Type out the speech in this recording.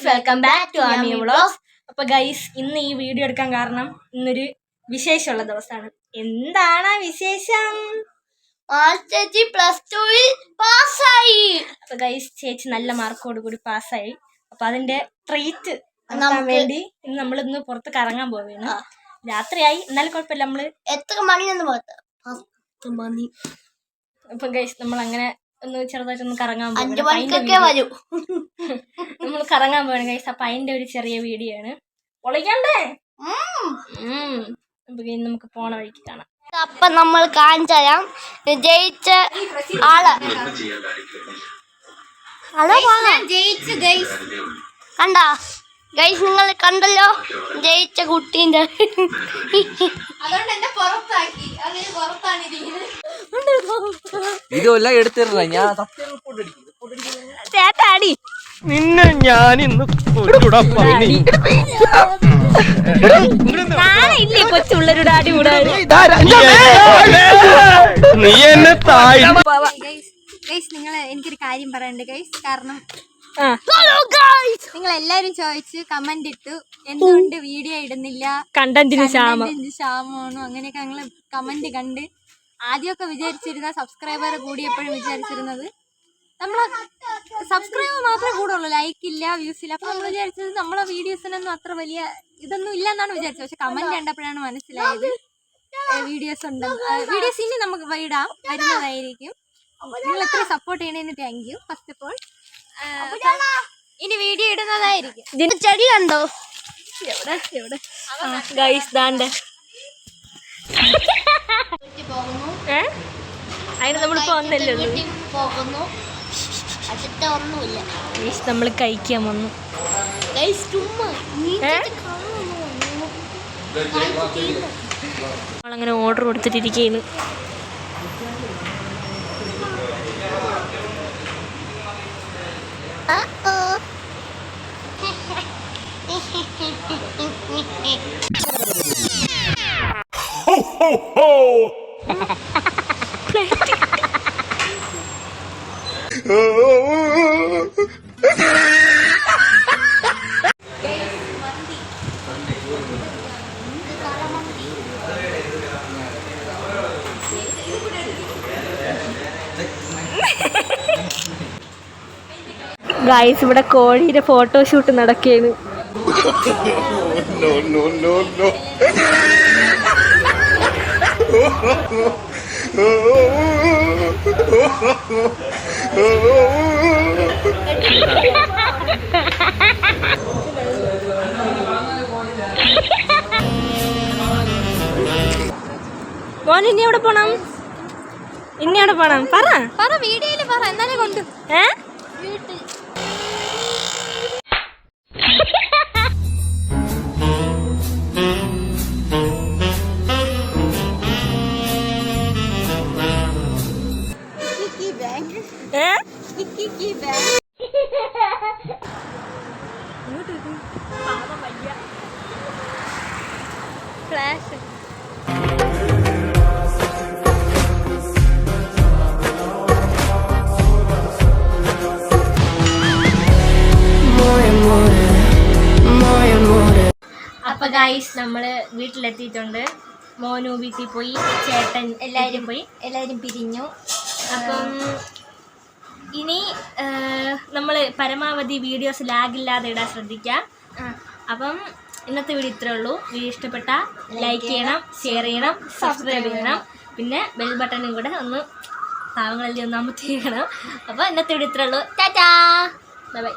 Welcome back to Ami vlogs. അപ്പൊ guys, ഇന്ന് ഈ വീഡിയോ എടുക്കാൻ കാരണം ഇന്നൊരു വിശേഷമുള്ള ദിവസമാണ്. എന്താണ് വിശേഷം? ചേച്ചി +2 പാസ്സായി. അപ്പൊ ഗൈസ്, ചേച്ചി നല്ല മാർക്കോട് കൂടി പാസ്സായി. അപ്പൊ അതിന്റെ ട്രീറ്റ് നടത്താൻ വേണ്ടി ഇന്ന് നമ്മളിന്ന് പുറത്ത് കറങ്ങാൻ പോവുകയാണ്. രാത്രിയായി, എന്നാലും കുഴപ്പമില്ല. നമ്മള് എത്ര മണിയൊന്നും 10 മണി. അപ്പൊ ഗൈസ്, നമ്മൾ അങ്ങനെ ഒന്ന് ചെറുതായിട്ടൊന്ന് കറങ്ങാൻ പോകും. നമ്മൾ കറങ്ങാൻ പോവാണ് ഗൈസ്. അപ്പൊ അതിന്റെ ഒരു ചെറിയ വീഡിയോ ആണ്. പൊളിക്കണ്ടേ? നമുക്ക് പോണ വഴിക്ക് കാണാം. അപ്പൊ നമ്മൾ കാണിച്ചാൽ ജയിച്ച ആള് ജയിച്ചു ഗൈസ്. കണ്ടാ ഗൈസ്, നിങ്ങൾ കണ്ടല്ലോ ജയിച്ച കുട്ടീന്റെ. ഇതെല്ലാം എടുത്തിരുന്ന ഞാൻ ചേട്ടാടി നിന്നെ ഞാൻ ഇന്ന് ഇല്ലേ കൊച്ചുള്ളൊരു ഡാഡി കൂടെ നീ എന്നെ താഴെ. നിങ്ങൾ എനിക്കൊരു കാര്യം പറയണ്ടേ ഗൈസ്. കാരണം നിങ്ങൾ എല്ലാരും ചോദിച്ച് കമന്റ് ഇട്ടു എന്തുകൊണ്ട് വീഡിയോ ഇടുന്നില്ല, കണ്ടന്റിന് ക്ഷാമമാണോ, അങ്ങനെയൊക്കെ ഞങ്ങള് കമന്റ് കണ്ട് ആദ്യമൊക്കെ വിചാരിച്ചിരുന്ന സബ്സ്ക്രൈബർ കൂടിയപ്പോഴും വിചാരിച്ചിരുന്നത് നമ്മളെ സബ്സ്ക്രൈബർ മാത്രമേ കൂടുള്ളൂ, ലൈക്ക് ഇല്ല, വ്യൂസ് ഇല്ല. അപ്പൊ നമ്മൾ വിചാരിച്ചത് നമ്മളെ വീഡിയോസിനൊന്നും അത്ര വലിയ ഇതൊന്നും ഇല്ല എന്നാണ് വിചാരിച്ചത്. പക്ഷെ കമന്റ് കണ്ടപ്പോഴാണ് മനസ്സിലായത് വീഡിയോസ് ഉണ്ടെന്ന്. വീഡിയോസ് ഇനി നമുക്ക് വരുന്നതായിരിക്കും. നിങ്ങൾ എത്ര സപ്പോർട്ട് ചെയ്യണേന്ന് thank you. First of all ഇനി വീഡിയോ ഇടുന്നതായിരിക്കും. ചെടി കണ്ടോ? എവിടെ ഗൈസ് ദാണ്ട് അതിന് നമ്മളിപ്പോ വന്നല്ലേ പോകുന്നു. അടുത്ത ഒന്നുമില്ല ഗൈസ്, നമ്മൾ കഴിക്കാൻ വന്നു. നമ്മളങ്ങനെ ഓർഡർ കൊടുത്തിട്ടിരിക്കുന്നു. ഗൈസ്, ഇവിടെ കോഴിയുടെ ഫോട്ടോഷൂട്ട് നടക്കുകയാണ്. മോൻ ഇനി എവിടെ പോണം? ഇനി എവിടെ പോണം? പറ വീഡിയോയില് പറ, എന്നാലേ കൊണ്ട് വീട്ടിൽ ഫ്ലാഷ് അപ്പൊ ഗൈസ്, നമ്മള് വീട്ടിലെത്തിയിട്ടുണ്ട്. മോനു വീട്ടിൽ പോയി, ചേട്ടൻ എല്ലാരും പിരിഞ്ഞു. അപ്പം ഇനി നമ്മൾ പരമാവധി വീഡിയോസ് ലാഗില്ലാതെ ഇടാൻ ശ്രദ്ധിക്കാം. അപ്പം ഇന്നത്തെ വീഡിയോ ഇത്രേ ഉള്ളൂ. വീഡിയോ ഇഷ്ടപ്പെട്ട ലൈക്ക് ചെയ്യണം, ഷെയർ ചെയ്യണം, സബ്സ്ക്രൈബ് ചെയ്യണം. പിന്നെ ബെൽ ബട്ടണും കൂടെ ഒന്ന് പാവങ്ങളെല്ലാം ഒന്ന് അമർത്തിക്കണം. അപ്പോൾ ഇന്നത്തെ വീഡിയോ ഇത്രേ ഉള്ളൂ. Tata, bye bye.